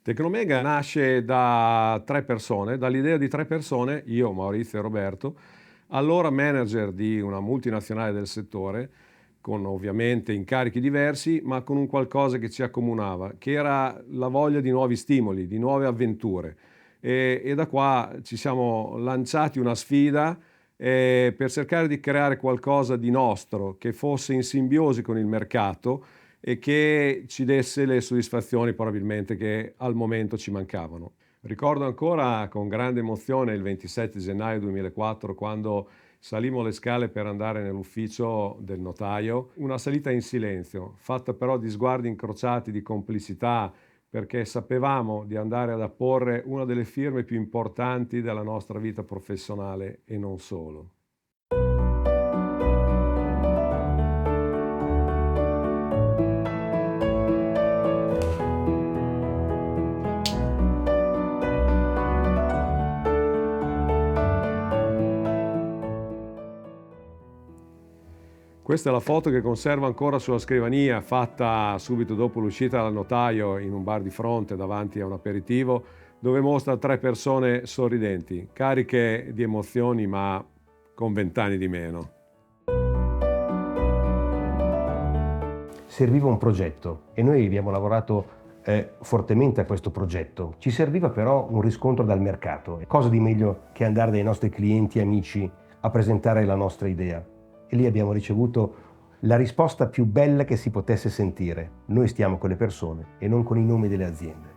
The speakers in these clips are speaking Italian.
Tecnomega nasce da 3 persone, dall'idea di 3 persone, io, Maurizio e Roberto, allora manager di una multinazionale del settore, con ovviamente incarichi diversi, ma con un qualcosa che ci accomunava, che era la voglia di nuovi stimoli, di nuove avventure. E da qua ci siamo lanciati una sfida per cercare di creare qualcosa di nostro, che fosse in simbiosi con il mercato e che ci desse le soddisfazioni probabilmente che al momento ci mancavano. Ricordo ancora con grande emozione il 27 gennaio 2004 quando salimmo le scale per andare nell'ufficio del notaio, una salita in silenzio, fatta però di sguardi incrociati, di complicità, perché sapevamo di andare ad apporre una delle firme più importanti della nostra vita professionale e non solo. Questa è la foto che conservo ancora sulla scrivania, fatta subito dopo l'uscita dal notaio in un bar di fronte davanti a un aperitivo, dove mostra 3 persone sorridenti, cariche di emozioni ma con 20 anni di meno. Serviva un progetto e noi abbiamo lavorato fortemente a questo progetto. Ci serviva però un riscontro dal mercato. Cosa di meglio che andare dai nostri clienti e amici a presentare la nostra idea? E lì abbiamo ricevuto la risposta più bella che si potesse sentire. Noi stiamo con le persone e non con i nomi delle aziende.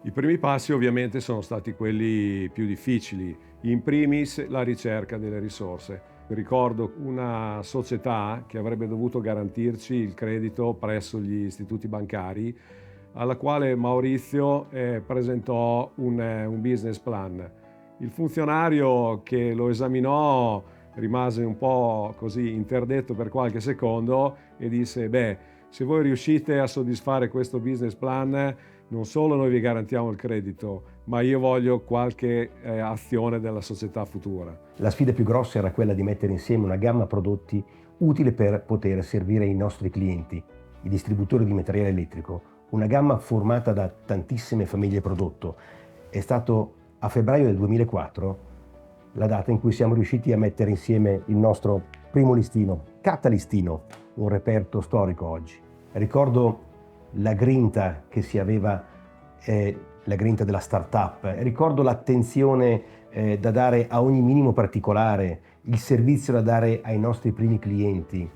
I primi passi ovviamente sono stati quelli più difficili, in primis la ricerca delle risorse. Ricordo una società che avrebbe dovuto garantirci il credito presso gli istituti bancari, alla quale Maurizio presentò un business plan. Il funzionario che lo esaminò rimase un po' così interdetto per qualche secondo e disse: beh, se voi riuscite a soddisfare questo business plan, non solo noi vi garantiamo il credito, ma io voglio qualche azione della società futura. La sfida più grossa era quella di mettere insieme una gamma prodotti utile per poter servire i nostri clienti, i distributori di materiale elettrico, una gamma formata da tantissime famiglie prodotto. È stato a febbraio del 2004 la data in cui siamo riusciti a mettere insieme il nostro primo listino, Catalistino, un reperto storico oggi. Ricordo la grinta che si aveva, la grinta della startup, ricordo l'attenzione da dare a ogni minimo particolare, il servizio da dare ai nostri primi clienti,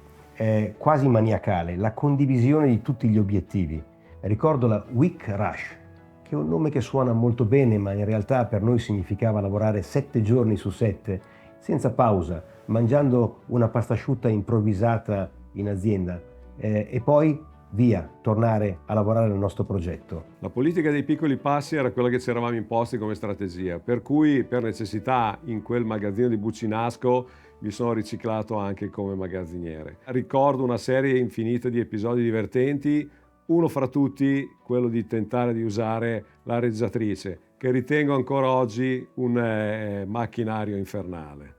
quasi maniacale, la condivisione di tutti gli obiettivi. Ricordo la Week Rush, che è un nome che suona molto bene, ma in realtà per noi significava lavorare 7 giorni su 7, senza pausa, mangiando una pasta asciutta improvvisata in azienda e poi via, tornare a lavorare al nostro progetto. La politica dei piccoli passi era quella che ci eravamo imposti come strategia, per cui per necessità in quel magazzino di Buccinasco mi sono riciclato anche come magazziniere. Ricordo una serie infinita di episodi divertenti, uno fra tutti quello di tentare di usare la reggiatrice, che ritengo ancora oggi un macchinario infernale.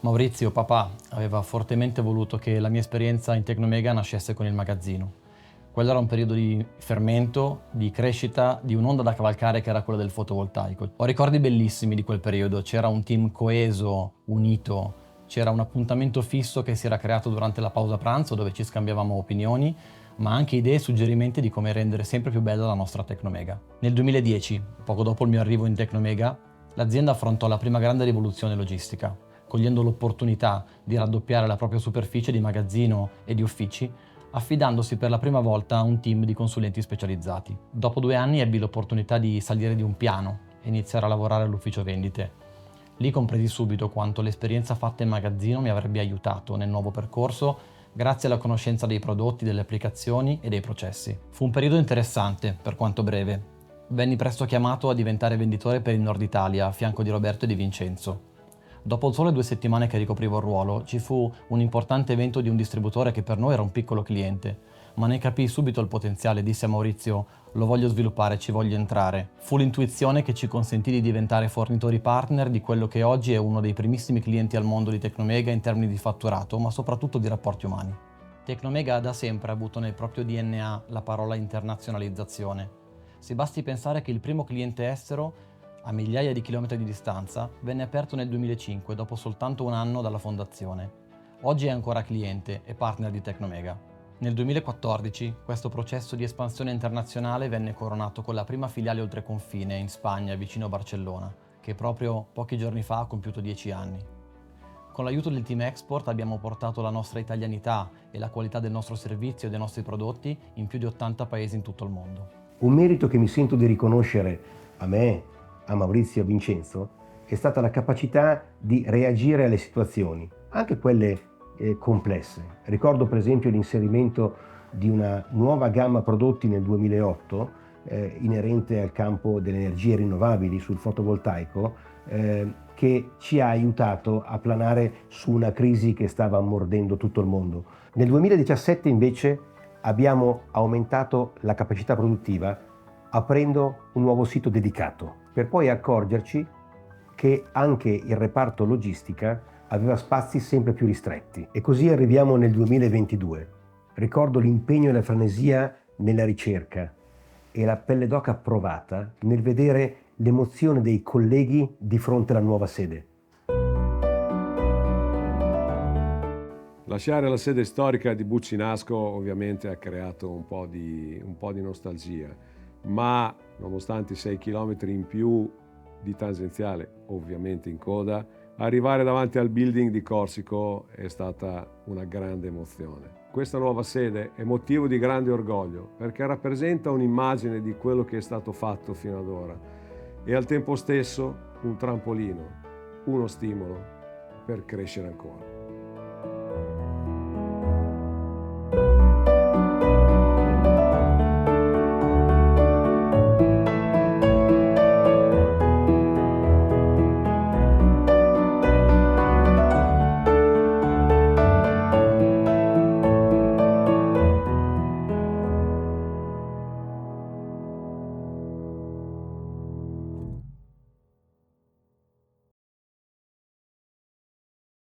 Maurizio, papà, aveva fortemente voluto che la mia esperienza in Tecnomega nascesse con il magazzino. Quello era un periodo di fermento, di crescita, di un'onda da cavalcare che era quella del fotovoltaico. Ho ricordi bellissimi di quel periodo, c'era un team coeso, unito, c'era un appuntamento fisso che si era creato durante la pausa pranzo dove ci scambiavamo opinioni, ma anche idee e suggerimenti di come rendere sempre più bella la nostra Tecnomega. Nel 2010, poco dopo il mio arrivo in Tecnomega, l'azienda affrontò la prima grande rivoluzione logistica, cogliendo l'opportunità di raddoppiare la propria superficie di magazzino e di uffici, affidandosi per la prima volta a un team di consulenti specializzati. Dopo 2 anni ebbi l'opportunità di salire di un piano e iniziare a lavorare all'ufficio vendite. Lì compresi subito quanto l'esperienza fatta in magazzino mi avrebbe aiutato nel nuovo percorso grazie alla conoscenza dei prodotti, delle applicazioni e dei processi. Fu un periodo interessante, per quanto breve. Venni presto chiamato a diventare venditore per il Nord Italia a fianco di Roberto e di Vincenzo. Dopo solo 2 settimane che ricoprivo il ruolo, ci fu un importante evento di un distributore che per noi era un piccolo cliente, ma ne capii subito il potenziale e dissi a Maurizio: lo voglio sviluppare, ci voglio entrare. Fu l'intuizione che ci consentì di diventare fornitori partner di quello che oggi è uno dei primissimi clienti al mondo di Tecnomega in termini di fatturato, ma soprattutto di rapporti umani. Tecnomega ha da sempre avuto nel proprio DNA la parola internazionalizzazione. Se basti pensare che il primo cliente estero, a migliaia di chilometri di distanza, venne aperto nel 2005, dopo soltanto un anno dalla fondazione. Oggi è ancora cliente e partner di Tecnomega. Nel 2014 questo processo di espansione internazionale venne coronato con la prima filiale oltreconfine in Spagna, vicino Barcellona, che proprio pochi giorni fa ha compiuto 10 anni. Con l'aiuto del team export abbiamo portato la nostra italianità e la qualità del nostro servizio e dei nostri prodotti in più di 80 paesi in tutto il mondo. Un merito che mi sento di riconoscere a me, a Maurizio e a Vincenzo, è stata la capacità di reagire alle situazioni, anche quelle complesse. Ricordo per esempio l'inserimento di una nuova gamma prodotti nel 2008 inerente al campo delle energie rinnovabili sul fotovoltaico, che ci ha aiutato a planare su una crisi che stava mordendo tutto il mondo. Nel 2017 invece abbiamo aumentato la capacità produttiva aprendo un nuovo sito dedicato, per poi accorgerci che anche il reparto logistica aveva spazi sempre più ristretti. E così arriviamo nel 2022. Ricordo l'impegno e la frenesia nella ricerca e la pelle d'oca provata nel vedere l'emozione dei colleghi di fronte alla nuova sede. Lasciare la sede storica di Buccinasco ovviamente ha creato un po' di nostalgia, ma nonostante i 6 chilometri in più di tangenziale, ovviamente in coda, arrivare davanti al building di Corsico è stata una grande emozione. Questa nuova sede è motivo di grande orgoglio perché rappresenta un'immagine di quello che è stato fatto fino ad ora e al tempo stesso un trampolino, uno stimolo per crescere ancora.